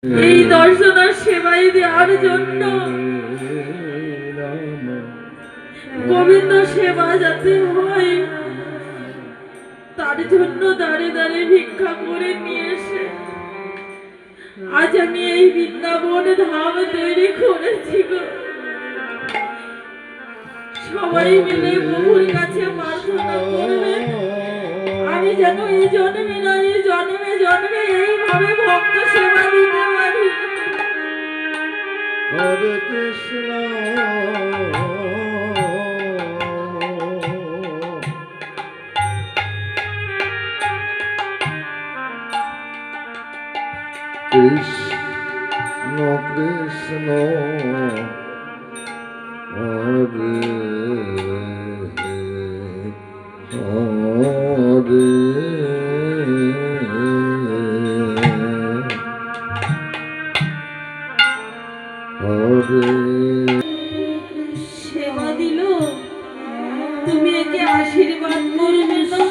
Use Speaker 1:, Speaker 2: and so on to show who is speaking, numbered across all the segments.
Speaker 1: এই দর্শন আর সেবাই দেওয়ার জন্য গোবিন্দ সেবা যাতে হয় তার জন্য দাঁড়ে দাঁড়ে ভিক্ষা করে নিয়ে এসে আজ আমি এই বৃন্দাবন ধাম তৈরি করেছি গো। সবাই মিলে প্রভুর কাছে প্রার্থনা করবে আমি যেন এই জন্মে না এই জন্মে জন্মে এইভাবে ভক্ত সেবা দিতে পারি।
Speaker 2: হরে কৃষ্ণ কৃষ্ণ কৃষ্ণ হরে হরে
Speaker 1: সেবা দিল তুমি একে আশীর্বাদ করবে না?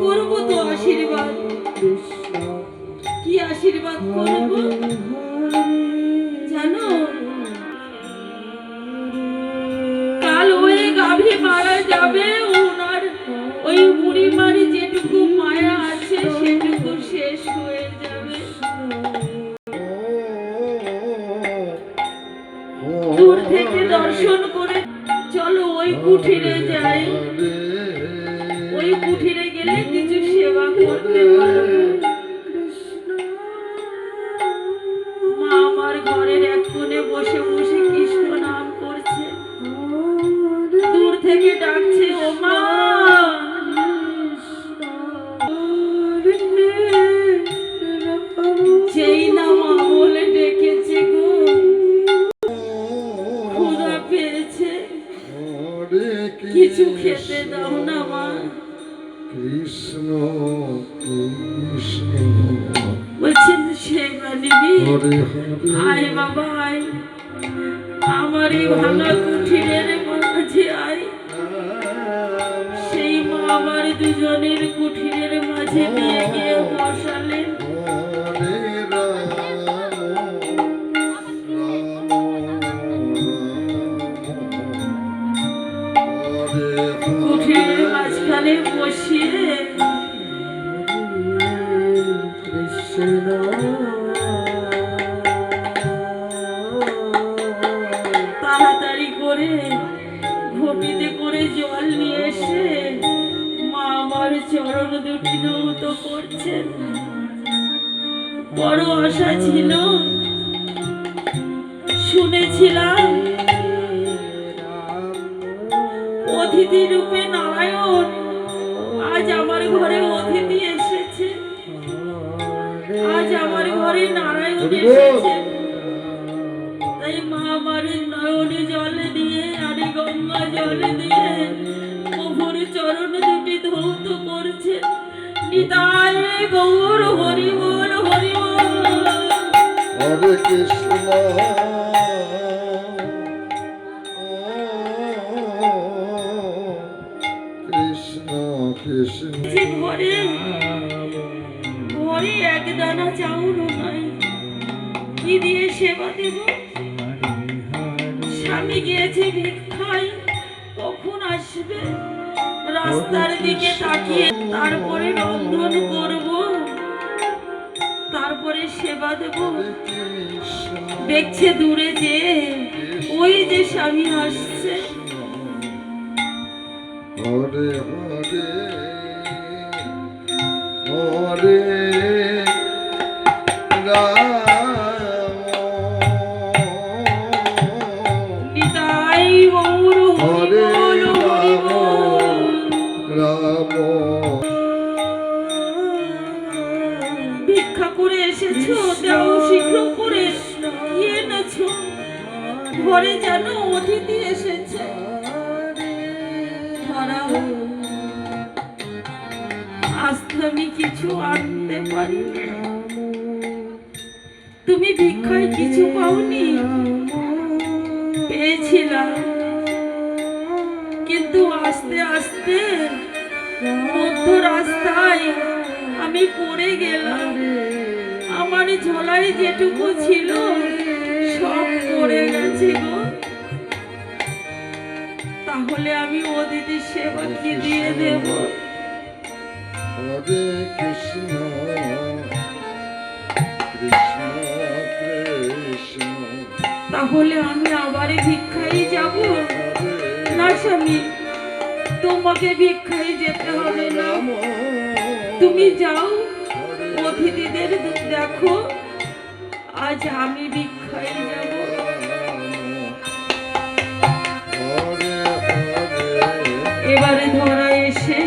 Speaker 1: করবো তো আশীর্বাদ। কি আশীর্বাদ করবো জানো? কাল ওই গাভী মারা যাবে ওনার ওই বুড়ি মারি যেটুকু মায়া আছে সেটুকু শেষ হয়ে যাবে। দূর থেকে দর্শন করে চলো ওই কুঠিরে যাই। ওই কুঠিরে গেলে কিছু সেবা করতে পারবো। মা আমার ঘরের এক কোণে বসে বসে কৃষ্ণ নাম করছে, দূর থেকে ডাকছে ও মা। যেই না মা বলে ডেকেছে গো, ক্ষুধা পেয়েছে, কিছু খেতে দাও না মা।
Speaker 2: কৃষ্ণ কৃষ্ণ
Speaker 1: বলছেন সেবা নিবি? আয় বাবা আয়, আমার এই ভাঙা কুঠিরের মাঝে আয়। সেই মা আমার দুজনের কুঠিরের মাঝে নিয়ে গিয়ে বসালেন। কুঠিরের মাঝখানে বসিয়ে তাড়াতাড়ি করে ঘটিতে করে জল নিয়ে এসে মা আমার চরণ দুটি ধৌত করছেন। বড় আশা ছিল, শুনেছিলাম অতিথি রূপে নারায়ণ আজ আমার ঘরে অতিথি এসেছে। আজ আমার ঘরে নারায়ণ এসেছে। তাই মা আমার নয়নে জল দিয়ে আরে গঙ্গা জল দিয়ে প্রভুর চরণ দুটি ধৌত করছে। নিতাই গৌর হরি বল হরি বল।
Speaker 2: হরে কৃষ্ণ কৃষ্ণ কৃষ্ণ।
Speaker 1: ঘরে ঘরে এক দানা চাউল নাই, কি দিয়ে সেবা দেব? স্বামী গিয়েছে ভিক্ষায়, কখন আসবে? রাস্তার দিকে তাকিয়ে তারপরে রন্ধন করব, তারপরে সেবা দেব। দেখছে দূরে যে ওই যে স্বামী আসছে।
Speaker 2: হরে হরে হরে
Speaker 1: নিতাই গৌর হরি বল হরি বল। ভিক্ষা করে এসেছো, দাও শীঘ্র করে। কি এনেছো? ঘরে যেন অতিথি এসেছে। আজ তো আমি কিছু আনতে পারি না। তুমি ভিক্ষায় কিছু পাওনি? পেয়েছিলাম, কিন্তু আস্তে আস্তে মধ্য রাস্তায় আমি পড়ে গেলাম, আমার ঝোলায় যেটুকু ছিল সব পড়ে গেছে গো। তাহলে আমি ও দিদির সেবা কি দিয়ে দেব?
Speaker 2: হরে কৃষ্ণ কৃষ্ণ কৃষ্ণ।
Speaker 1: তাহলে আমি আবারে ভিক্ষায় যাব? না স্বামী, তোমাকে ভিক্ষায় যেতে হবে না, তুমি যাও অতিথিদের দেখো, আজ আমি ভিক্ষায় যাব। এবারে ধরা এসে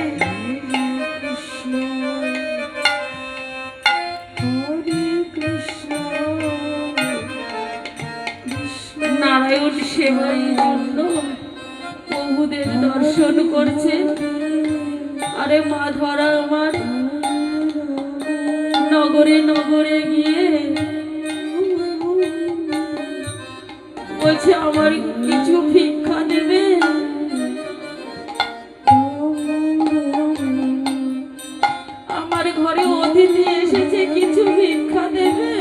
Speaker 1: নারায়ণ সেবার জন্য প্রভুদের দর্শন করছে। আরে মা ধরা আমার নগরে নগরে গিয়ে বলছে আমার কিছু ভিক্ষা দেবে। আমার ঘরে অতিথি এসেছে, কিছু ভিক্ষা দেবে।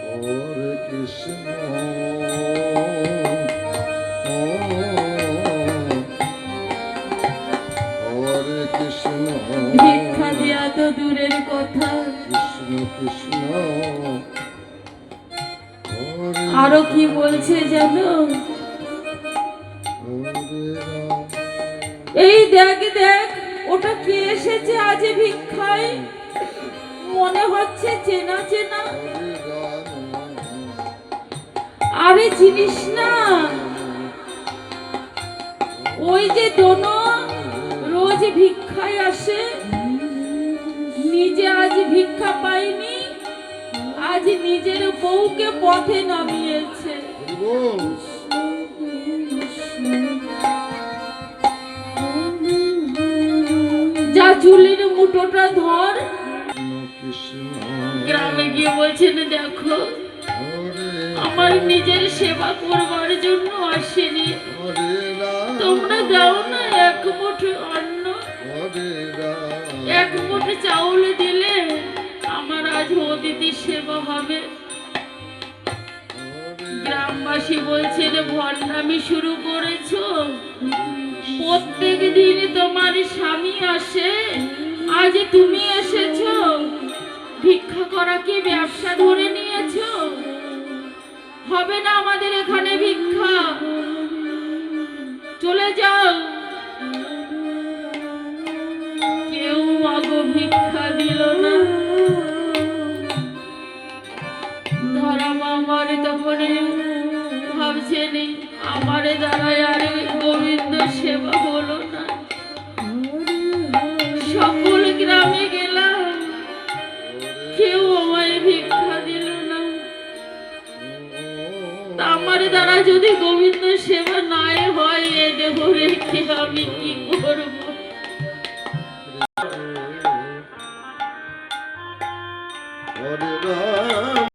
Speaker 2: হরে কৃষ্ণ হরে কৃষ্ণ।
Speaker 1: ভিক্ষা দেয়া তো দূরের কথা,
Speaker 2: কৃষ্ণ কৃষ্ণ
Speaker 1: আরো কি বলছে জানো? এই দেখ দেখ, ওটা কে এসেছে আজ ভিক্ষায়? মনে হচ্ছে চেনা চেনা। আরে চিনিস না? ওই যে দোনো রোজ ভিক্ষায় আসে, নিজে আজ ভিক্ষা পায়নি, আজ নিজের বউকে পথে নামিয়েছে। যা চুলের মুঠোটা ধর। গ্রামে গিয়ে বলছেন দেখো আমার নিজের সেবা করবার জন্য আসেনি, তোমরা দাও না এক মুঠো অন্ন, এক মুঠো চাউল দিলে আমার আজ অতিথির সেবা হবে। গ্রামবাসী বলছেন ভণ্ডামি শুরু করেছো, প্রত্যেক দিন তোমার স্বামী আসে, আজ তুমি এসেছো, ভিক্ষা করা কি ব্যবসা ধরে নিয়েছো? হবে না আমাদের এখানে ভিক্ষা, চলে যাও। কেউ আগো ভিক্ষা দিল না। ধরা আমার তখন ভাবছেন আমারে দ্বারাই আর গোবিন্দ সেবা হলো না। সকল গ্রামে গেলাম, কেউ আমায় ভিক্ষা দিল না। আমার দ্বারা যদি গোবিন্দ সেবা নাই হয়, এ দেহ রেখে আমি কি করবো?